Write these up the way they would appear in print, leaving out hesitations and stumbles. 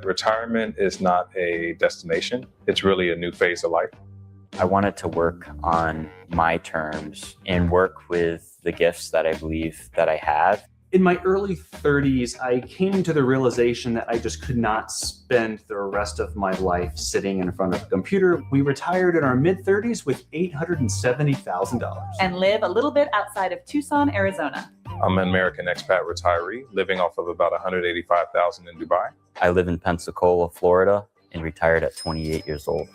Retirement is not a destination. It's really a new phase of life. I wanted to work on my terms and work with the gifts that I believe that I have. In my early 30s, I came to the realization that I just could not spend the rest of my life sitting in front of a computer. We retired in our mid-30s with $870,000. And live a little bit outside of Tucson, Arizona. I'm an American expat retiree living off of about $185,000 in Dubai. I live in Pensacola, Florida, and retired at 28 years old.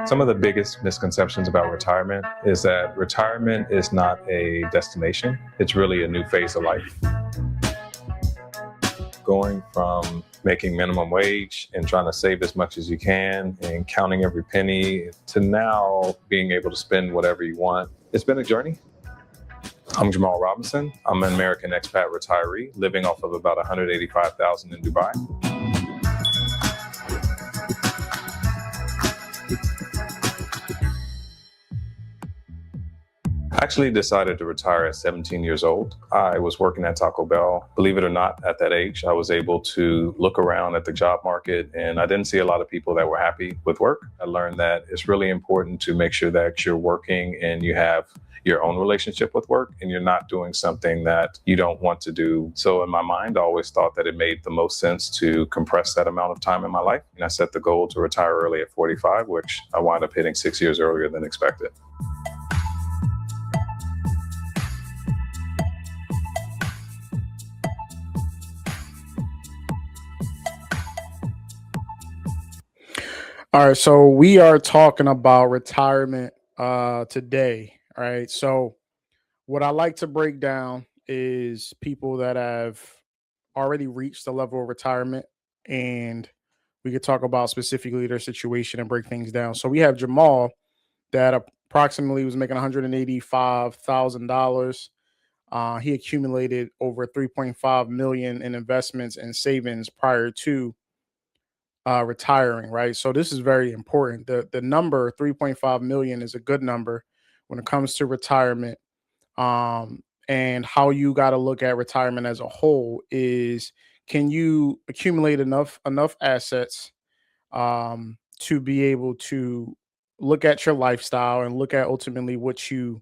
Some of the biggest misconceptions about retirement is that retirement is not a destination. It's really a new phase of life. Going from making minimum wage and trying to save as much as you can and counting every penny to now being able to spend whatever you want. It's been a journey. I'm Jamal Robinson. I'm an American expat retiree living off of about $185,000 in Dubai. I actually decided to retire at 17 years old. I was working at Taco Bell. Believe it or not, at that age, I was able to look around at the job market and I didn't see a lot of people that were happy with work. I learned that it's really important to make sure that you're working and you have your own relationship with work and you're not doing something that you don't want to do. So in my mind, I always thought that it made the most sense to compress that amount of time in my life. And I set the goal to retire early at 45, which I wound up hitting 6 years earlier than expected. All right, so we are talking about retirement today. All right, so what I like to break down is people that have already reached the level of retirement, and we could talk about specifically their situation and break things down. So we have Jamal that approximately was making $185,000. He accumulated over 3.5 million in investments and savings prior to retiring, right? So this is very important. The number 3.5 million is a good number when it comes to retirement. And how you got to look at retirement as a whole is, can you accumulate enough assets to be able to look at your lifestyle and look at ultimately what you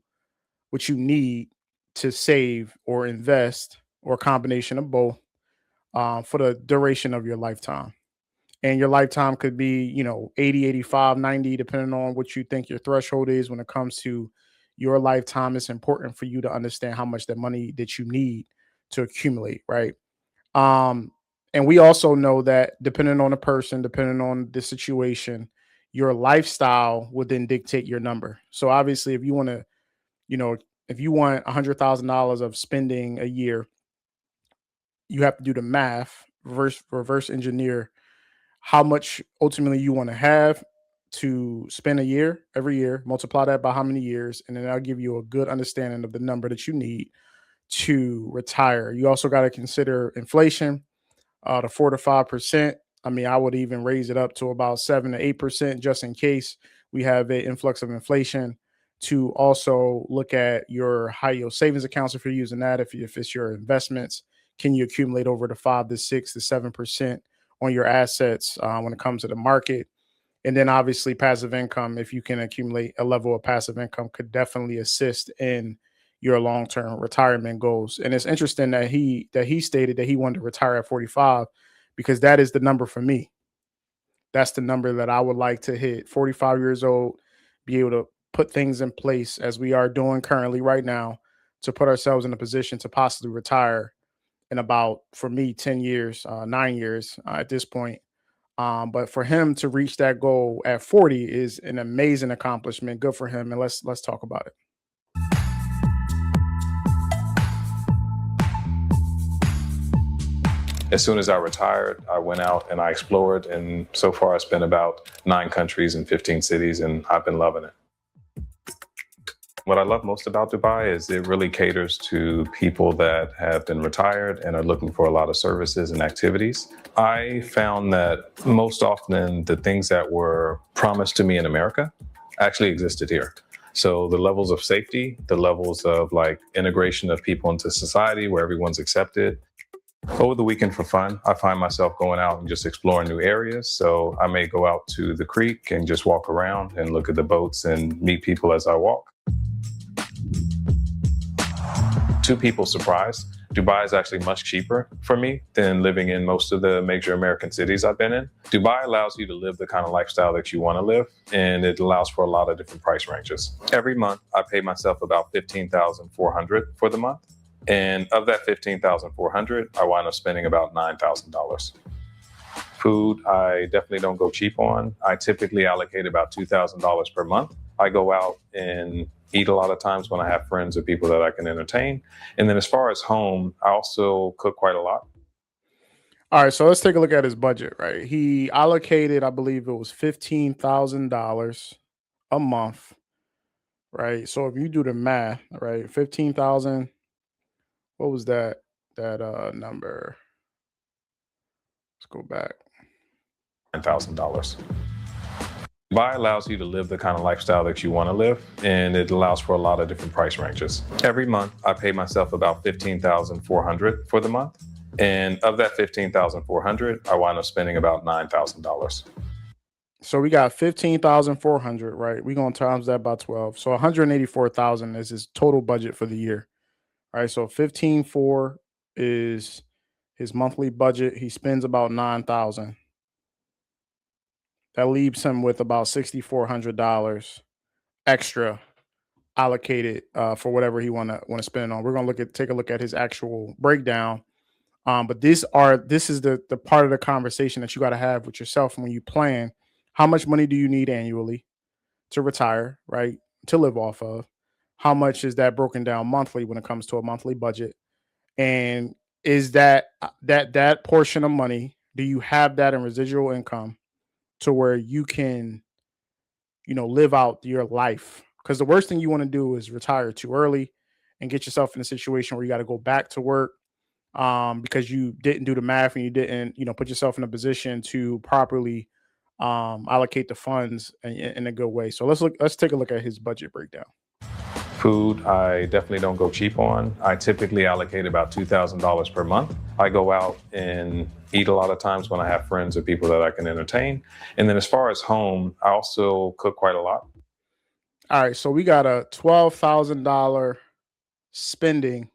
need to save or invest, or a combination of both, for the duration of your lifetime. And your lifetime could be, 80, 85, 90, depending on what you think your threshold is when it comes to your lifetime. It's important for you to understand how much that money that you need to accumulate, right? And we also know that depending on the person, depending on the situation, your lifestyle would then dictate your number. So obviously, if you want to, if you want $100,000 of spending a year, you have to do the math, reverse engineer how much ultimately you want to have to spend a year, every year, multiply that by how many years, and then that'll give you a good understanding of the number that you need to retire. You also got to consider inflation, the 4 to 5%. I mean, I would even raise it up to about 7 to 8% just in case we have an influx of inflation. To also look at your high yield savings accounts if you're using that. If it's your investments, can you accumulate over the 5 to 6 to 7% on your assets when it comes to the market? And then obviously passive income, if you can accumulate a level of passive income, could definitely assist in your long-term retirement goals. And it's interesting that he stated that he wanted to retire at 45, because that is the number for me. That's the number that I would like to hit. 45 years old, be able to put things in place as we are doing currently right now to put ourselves in a position to possibly retire in about, for me, 10 years, 9 years at this point. But for him to reach that goal at 40 is an amazing accomplishment. Good for him. And let's talk about it. As soon as I retired, I went out and I explored. And so far, it's been about 9 countries and 15 cities, and I've been loving it. What I love most about Dubai is it really caters to people that have been retired and are looking for a lot of services and activities. I found that most often the things that were promised to me in America actually existed here. So the levels of safety, the levels of like integration of people into society where everyone's accepted. Over the weekend for fun, I find myself going out and just exploring new areas. So I may go out to the creek and just walk around and look at the boats and meet people as I walk. Two people surprised. Dubai is actually much cheaper for me than living in most of the major American cities I've been in. Dubai allows you to live the kind of lifestyle that you want to live, and it allows for a lot of different price ranges. Every month, I pay myself about $15,400 for the month. And of that $15,400, I wind up spending about $9,000. Food, I definitely don't go cheap on. I typically allocate about $2,000 per month. I go out and eat a lot of times when I have friends or people that I can entertain. And then as far as home, I also cook quite a lot. All right, so let's take a look at his budget, right? He allocated, I believe it was $15,000 a month, right? So if you do the math, right, 15,000, what was that number? Let's go back. $9,000. Dubai allows you to live the kind of lifestyle that you want to live, and it allows for a lot of different price ranges. Every month, I pay myself about $15,400 for the month. And of that $15,400, I wind up spending about $9,000. So we got 15,400, right? We're going to times that by 12. So 184,000 is his total budget for the year. All right, so 15,400 is his monthly budget. He spends about 9,000. That leaves him with about $6,400 extra allocated for whatever he want to spend on. We're gonna take a look at his actual breakdown. But this is the part of the conversation that you got to have with yourself when you plan. How much money do you need annually to retire, right? To live off of? How much is that broken down monthly when it comes to a monthly budget? And is that portion of money, do you have that in residual income to where you can, live out your life? Because the worst thing you want to do is retire too early and get yourself in a situation where you got to go back to work because you didn't do the math and you didn't, put yourself in a position to properly allocate the funds in a good way. So let's take a look at his budget breakdown. Food, I definitely don't go cheap on. I typically allocate about $2,000 per month. I go out and eat a lot of times when I have friends or people that I can entertain. And then as far as home, I also cook quite a lot. All right, so we got a $12,000 spending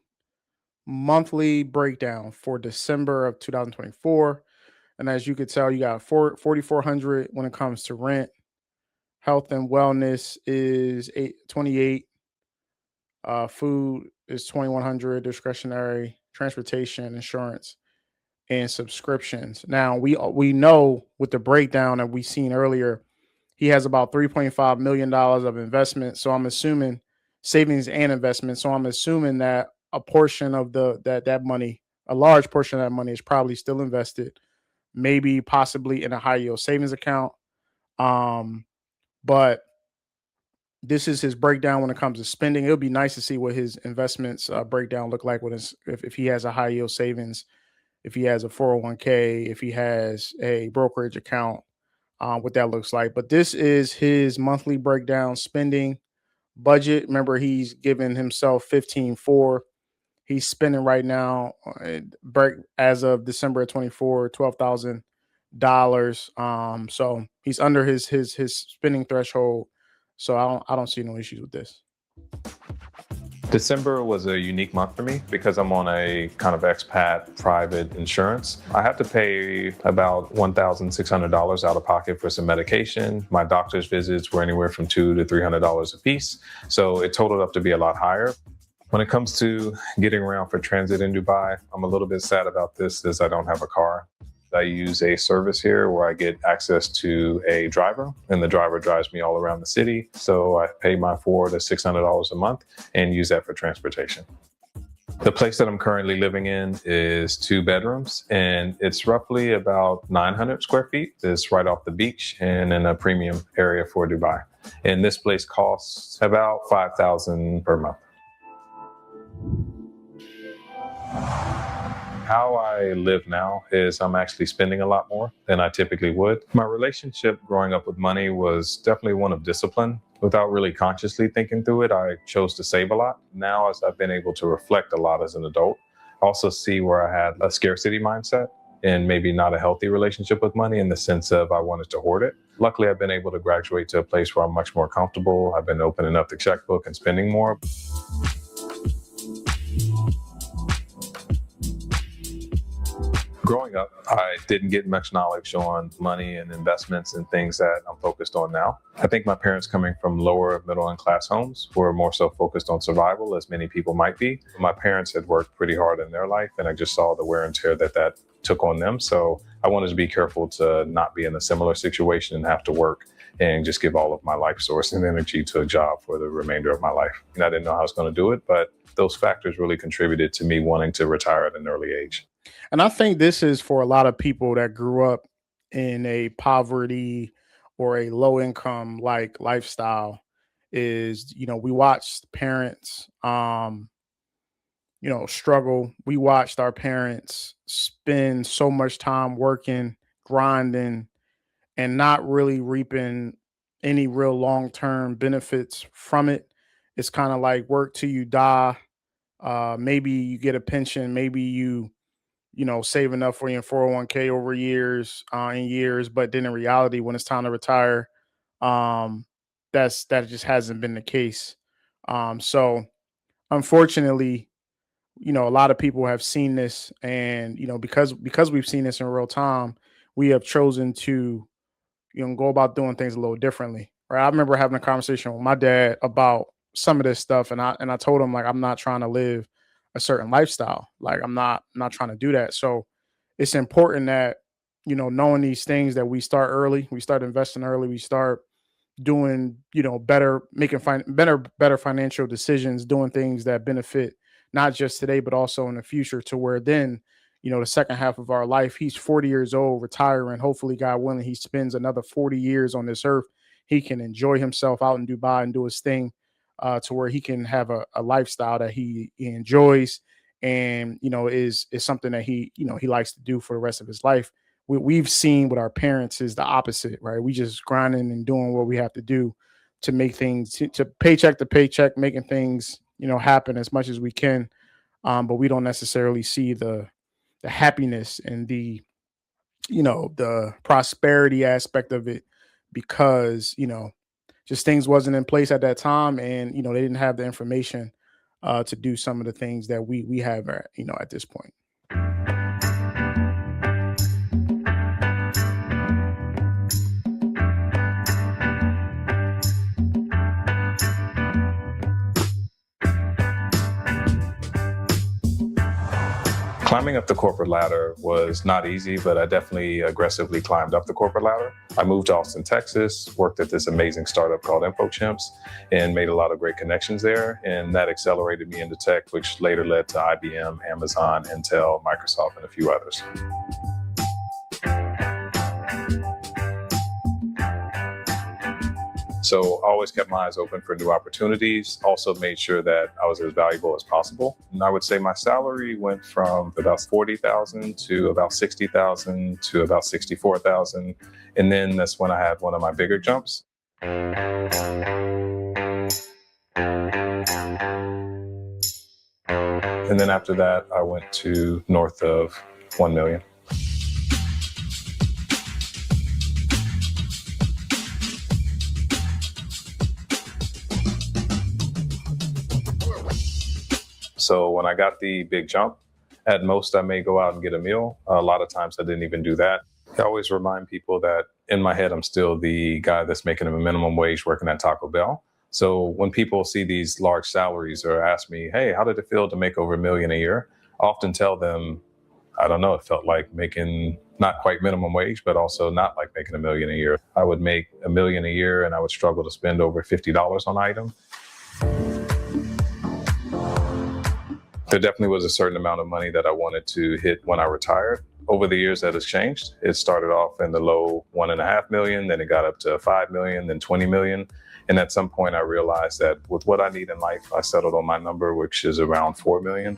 monthly breakdown for December of 2024. And as you could tell, you got $4,400 when it comes to rent. Health and wellness is $28. Food is $2,100. Discretionary, transportation, insurance, and subscriptions. Now we know with the breakdown that we seen earlier, he has about $3.5 million of investment. So I'm assuming savings and investment. So I'm assuming that a portion of that money, a large portion of that money, is probably still invested, maybe possibly in a high yield savings account. But this is his breakdown when it comes to spending. It would be nice to see what his investments breakdown look like if he has a high yield savings, if he has a 401k, if he has a brokerage account, what that looks like. But this is his monthly breakdown spending budget. Remember, he's given himself 15,400. He's spending right now, as of December 24, $12,000. So he's under his spending threshold. So I don't see no issues with this. December was a unique month for me because I'm on a kind of expat private insurance. I had to pay about $1,600 out of pocket for some medication. My doctor's visits were anywhere from $200 to $300 a piece. So it totaled up to be a lot higher. When it comes to getting around for transit in Dubai, I'm a little bit sad about this as I don't have a car. I use a service here where I get access to a driver, and the driver drives me all around the city. So I pay my $400 to $600 a month and use that for transportation. The place that I'm currently living in is 2 bedrooms, and it's roughly about 900 square feet. It's right off the beach and in a premium area for Dubai. And this place costs about $5,000 per month. How I live now is I'm actually spending a lot more than I typically would. My relationship growing up with money was definitely one of discipline. Without really consciously thinking through it, I chose to save a lot. Now, as I've been able to reflect a lot as an adult, also see where I had a scarcity mindset and maybe not a healthy relationship with money in the sense of I wanted to hoard it. Luckily, I've been able to graduate to a place where I'm much more comfortable. I've been opening up the checkbook and spending more. Growing up, I didn't get much knowledge on money and investments and things that I'm focused on now. I think my parents, coming from lower middle and class homes, were more so focused on survival, as many people might be. My parents had worked pretty hard in their life, and I just saw the wear and tear that took on them. So I wanted to be careful to not be in a similar situation and have to work and just give all of my life source and energy to a job for the remainder of my life. And I didn't know how I was going to do it, but those factors really contributed to me wanting to retire at an early age. And I think this is for a lot of people that grew up in a poverty or a low income like lifestyle is, we watched parents, struggle. We watched our parents spend so much time working, grinding, and not really reaping any real long-term benefits from it. It's kind of like work till you die. Maybe you get a pension, maybe you save enough for your 401k over years and years, but then in reality, when it's time to retire, that just hasn't been the case. So unfortunately, a lot of people have seen this, and because we've seen this in real time, we have chosen to go about doing things a little differently. Right? I remember having a conversation with my dad about some of this stuff, and I told him, like, I'm not trying to live a certain lifestyle. Like, I'm not trying to do that. So it's important that, knowing these things, that we start early, we start investing early, we start doing, better, making better financial decisions, doing things that benefit not just today, but also in the future, to where then, the second half of our life, he's 40 years old, retiring. Hopefully, God willing, he spends another 40 years on this earth. He can enjoy himself out in Dubai and do his thing. To where he can have a lifestyle that he enjoys, and is something that he likes to do for the rest of his life. We've seen with our parents is the opposite, right? We just grinding and doing what we have to do to make things to paycheck to paycheck, making things happen as much as we can, but we don't necessarily see the happiness and the the prosperity aspect of it, because just things wasn't in place at that time, and they didn't have the information to do some of the things that we have at this point. Climbing up the corporate ladder was not easy, but I definitely aggressively climbed up the corporate ladder. I moved to Austin, Texas, worked at this amazing startup called InfoChimps, and made a lot of great connections there. And that accelerated me into tech, which later led to IBM, Amazon, Intel, Microsoft, and a few others. So I always kept my eyes open for new opportunities, also made sure that I was as valuable as possible. And I would say my salary went from about $40,000 to about $60,000 to about $64,000. And then that's when I had one of my bigger jumps. And then after that, I went to north of 1 million. So when I got the big jump, at most I may go out and get a meal. A lot of times I didn't even do that. I always remind people that in my head, I'm still the guy that's making a minimum wage working at Taco Bell. So when people see these large salaries or ask me, hey, how did it feel to make over $1 million a year? I often tell them, I don't know, it felt like making not quite minimum wage, but also not like making $1 million a year. I would make $1 million a year and I would struggle to spend over $50 on an item. There definitely was a certain amount of money that I wanted to hit when I retired. Over the years, that has changed. It started off in the low 1.5 million, then it got up to 5 million, then 20 million. And at some point, I realized that with what I need in life, I settled on my number, which is around 4 million.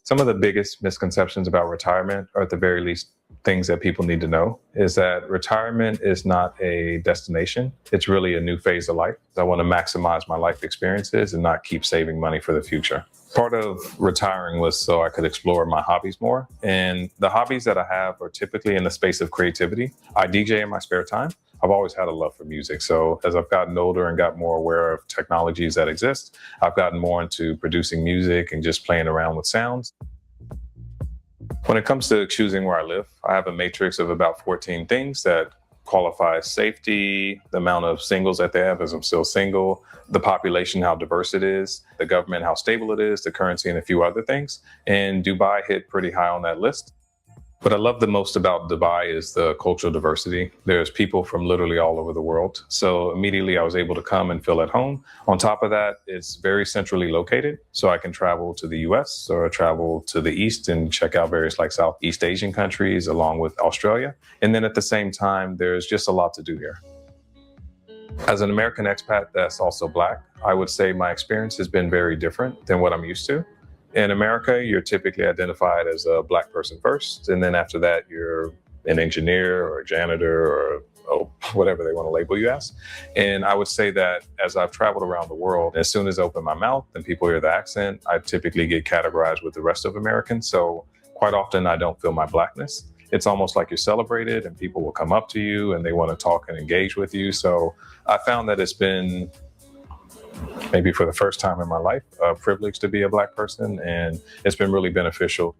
Some of the biggest misconceptions about retirement, or at the very least, things that people need to know is that retirement is not a destination. It's really a new phase of life. I want to maximize my life experiences and not keep saving money for the future. Part of retiring was so I could explore my hobbies more. And the hobbies that I have are typically in the space of creativity. I DJ in my spare time. I've always had a love for music. So as I've gotten older and got more aware of technologies that exist, I've gotten more into producing music and just playing around with sounds. When it comes to choosing where I live, I have a matrix of about 14 things that qualify safety, the amount of singles that they have as I'm still single, the population, how diverse it is, the government, how stable it is, the currency, and a few other things. And Dubai hit pretty high on that list. What I love the most about Dubai is the cultural diversity. There's people from literally all over the world. So immediately I was able to come and feel at home. On top of that, it's very centrally located. So I can travel to the US or travel to the East and check out various like Southeast Asian countries along with Australia. And then at the same time, there's just a lot to do here. As an American expat that's also Black, I would say my experience has been very different than what I'm used to. In America, you're typically identified as a Black person first, and then after that, you're an engineer or a janitor or whatever they want to label you as. And I would say that as I've traveled around the world, as soon as I open my mouth and people hear the accent, I typically get categorized with the rest of Americans. So quite often, I don't feel my Blackness. It's almost like you're celebrated and people will come up to you and they want to talk and engage with you. So I found that it's been, maybe for the first time in my life, a privilege to be a Black person, and it's been really beneficial.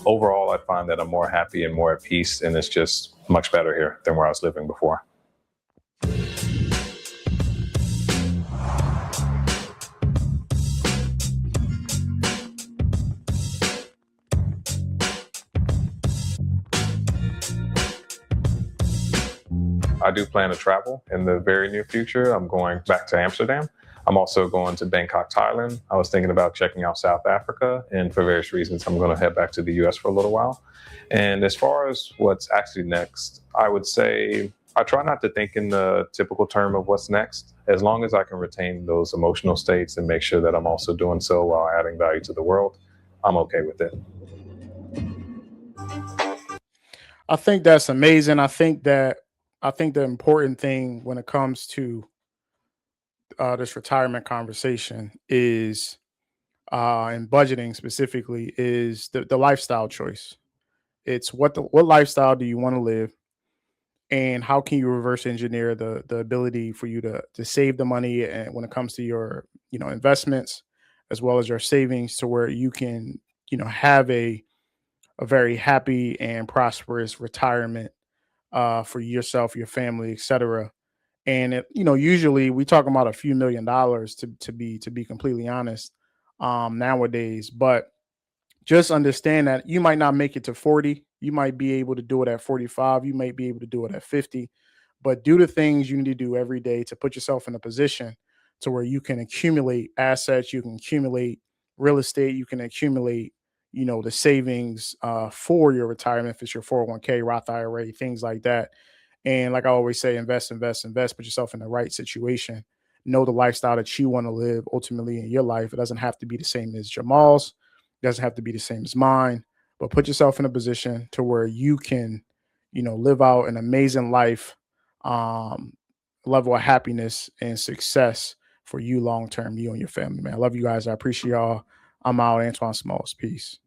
Overall, I find that I'm more happy and more at peace, and it's just much better here than where I was living before. I do plan to travel in the very near future. I'm going back to Amsterdam. I'm also going to Bangkok, Thailand. I was thinking about checking out South Africa, and for various reasons, I'm going to head back to the US for a little while. And as far as what's actually next, I would say I try not to think in the typical term of what's next. As long as I can retain those emotional states and make sure that I'm also doing so while adding value to the world, I'm okay with it. I think that's amazing. I think the important thing when it comes to this retirement conversation is, and budgeting specifically, is the lifestyle choice. It's what lifestyle do you want to live, and how can you reverse engineer the ability for you to save the money, and when it comes to your investments as well as your savings, to where you can have a very happy and prosperous retirement for yourself, your family, etc. And usually we talk about a few $1,000,000 to be completely honest nowadays. But just understand that you might not make it to 40. You might be able to do it at 45. You might be able to do it at 50. But do the things you need to do every day to put yourself in a position to where you can accumulate assets, you can accumulate real estate, you can accumulate the savings for your retirement, if it's your 401k, Roth IRA, things like that. And like I always say, invest, invest, invest, put yourself in the right situation. Know the lifestyle that you want to live ultimately in your life. It doesn't have to be the same as Jamal's. It doesn't have to be the same as mine, but put yourself in a position to where you can, live out an amazing life, level of happiness and success for you long-term, you and your family, man. I love you guys. I appreciate y'all. I'm out. Antoine Smalls. Peace.